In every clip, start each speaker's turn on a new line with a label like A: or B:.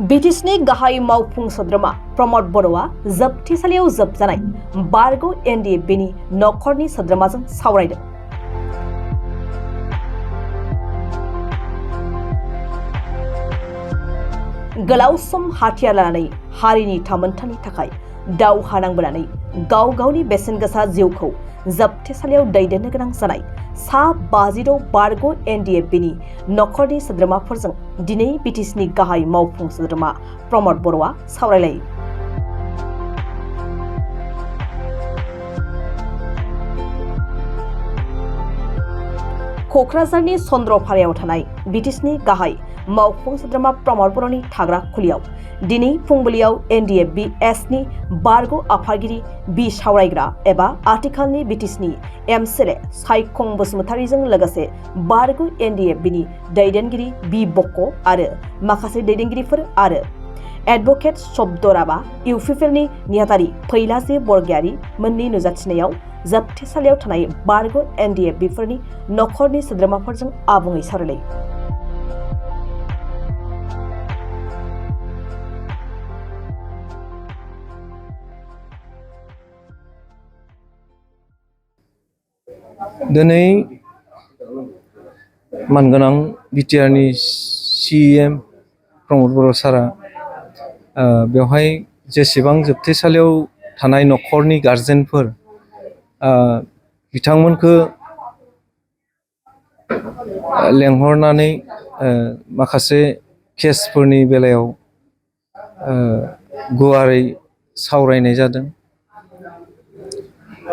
A: बिटिसिनि गाहाय मावफुं सोद्रोमा प्रमद बर'आ जोबथेसालियाव जोबजानाय बारग' एनडिएफबिनि नखरनि सोद्रोमाजों सावरायदों। गोलाव सम हाथियार लानानै हारिनि थामोन्थानि थाखाय दावहा नांबोनानै गाव गावनि बेसेन गोसा जिउखौ जोबथेसालियाव दैदेननो गोनां जानाय सा 56 बारग' एनडिएफबिनि नखरनि सोद्रोमाफोरजों दिनै बिटिसिनि गाहाय मावफुं सोद्रोमा प्रमद बर'आ सावरायलायो। क'क्राझारनि चन्द्रपारायाव थानाय बिटिसिनि गाहाय मावफुं सोद्रोमा प्रमद बर'नि थाग्रा खुलियाव दिनै फुंबिलियाव एनडिएफबि एसनि बारग' आफादगिरि बि सावरायग्रा एबा आथिखालनि बिटिसिनि एमसिएलए सायखं बसुमतारीजों लोगोसे बारग' एनडिएफबिनि दैदेनगिरि बि बक्क आरो माखासे दैदेनगिरिफोर आरो एडभकेट शब्दराबा इउपिपिएलनि नेहाथारि फैलाजे बरगयारी मोननि नुजाथिनायाव जोबथेसालियाव थानाय बारग' एनडिएफबिफोरनि नखरनि सोद्रोमाफोरजों आबुङै सावरायलायो।
B: दिनै मानगोनां बिटिआरनि सिएम प्रमद बर' सारा बेवहाय जेसेबां जोबथेसालियाव थानाय नखरनि गारजेनफोर बिथांमोनखौ लेंहरनानै माखासे केसफोरनि बेलायाव गुवारै सावरायनाय जादों।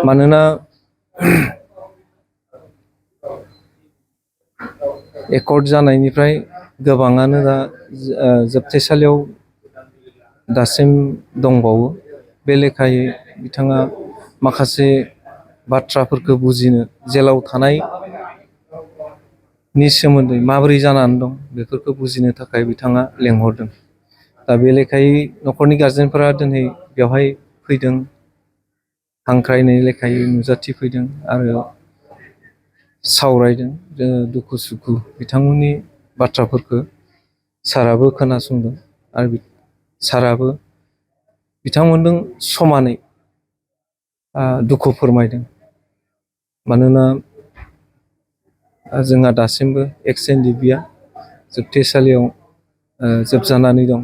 B: मानोना एकर्ड जानायनिफ्राय गोबाङानो दा जोबथेसालियाव दासिम दंबावो। बे लेखायै बिथाङा माखासे बाथ्राफोरखौ बुजिनो जेलाव थानायनि सोमोन्दै माबोरै जानानै दं बेफोरखौ बुजिनो थाखाय बिथाङा लेंहरदों। दा बे लेखायै नखरनि गारजेनफोरा दिनै बेवहाय फैदों, हांख्रायनाय लेखायै नुजाथिफैदों आरो सावरायदों। जोङो दुखु सुखु बिथांमोननि बाथ्राफोरखौ साराबो खोनासंदों आरो साराबो बिथांमोनजों समानै दुखु फोरमायदों। मानोना जोंहा दासिमबो एक्स एनडिएफबिआ जोबथेसालियाव जोबजानानै दं।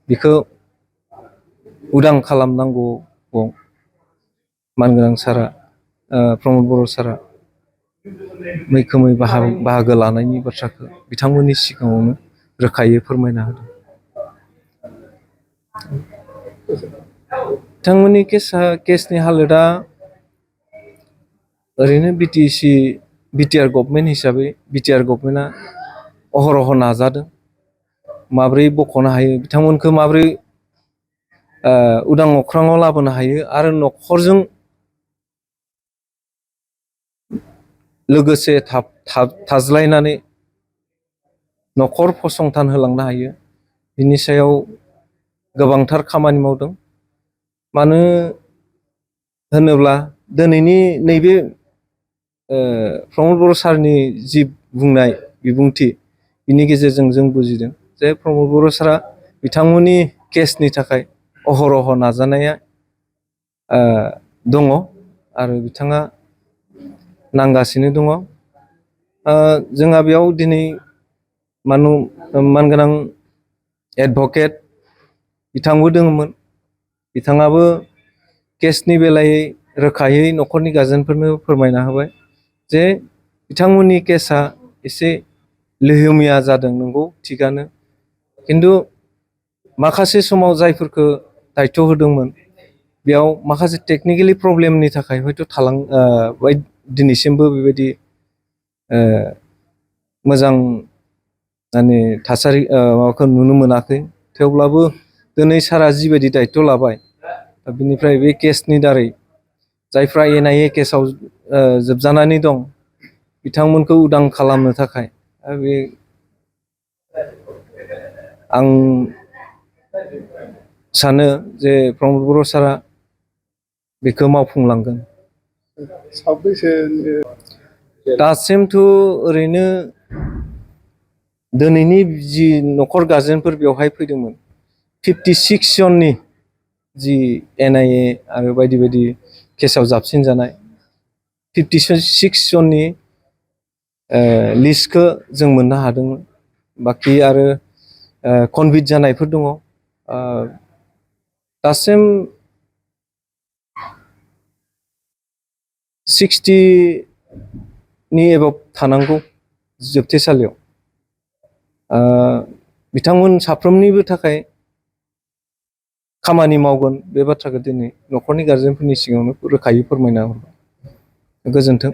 B: बेखौ उदां खालामनांगौआव मानगोनां सारा प्रमद बर' सारा मैखोमै बाहागो लानायनि बाथ्राखौ बिथांमोननि सिगाङावनो रोखायै फोरमायना होदों। बिथांमोननि केसनि हालोदा ओरैनो बिटिआर गभर्नमेन्ट हिसाबै बिटिआर गभर्नमेन्टआ अहरह नाजादों माब्रै बख'नो हायो, बिथांमोनखौ माब्रै उदां अख्राङाव लाबोनो हायो आरो नखरजों लोगोसे थाज्लायनानै नखर फसंथान होलांनो हायो, बिनि सायाव गोबांथार खामानि मावदों। मानो होनोब्ला दिनैनि नैबे प्रमद बर' सारनि जि बुंनाय बिबुंथि, बिनि गेजेरजों जों बुजिदों जे प्रमद बर' सारा बिथांमोननि केसनि थाखाय अहरह नाजानाया दङ आरो बिथाङा नांगासिनो दङ। जोंहा बेयाव दिनै मानगोनां एडभकेट बिथांबो दङमोन। बिथाङाबो केसनि बेलायै रोखायै नखरनि गारजेनफोरनो फोरमायना होबाय जे बिथांमोननि केसा एसे लोहोमिया जादों, नंगौ थिगानो, खिन्थु माखासे समाव जायफोरखौ दायथ' होदोंमोन बेयाव माखासे टेकनिकेलि प्रब्लेमनि थाखाय हयथ' दिनैसिमबो बेबायदि मोजां माने थासारि माबाखौ नुनो मोनाखै। थेवब्लाबो दिनै सारा जिबायदि दायथ' लाबाय, बिनिफ्राय बे केसनि दारै जायफ्रा एनआइए केसाव जोबजानानै दं बिथांमोनखौ उदां खालामनो थाखाय बे आं सानो जे प्रमद बर' सारा बेखौ मावफुंलांगोन। दासिमथ' ओरैनो दिनैनि जि न'खर गार्जेनफोर बेवहाय फैदोंमोन 56 जननि जि NIA आरो बायदि बायदि केसाव जाबसिन जानाय 56 जननि लिस्टखौ जों मोननो हादोंमोन। बाखि आरो कनभिक्ट जानायफोर दङ। दासिम 60नि एबाव थानांगौ जोबथेसालियाव। बिथांमोन साफ्रोमनिबो थाखाय खामानि मावगोन बे बाथ्राखौ दिनै न'खरनि गार्जेनफोरनि सिगाङावनो रोखायै फोरमायना हरबाय। गोजोन्थों।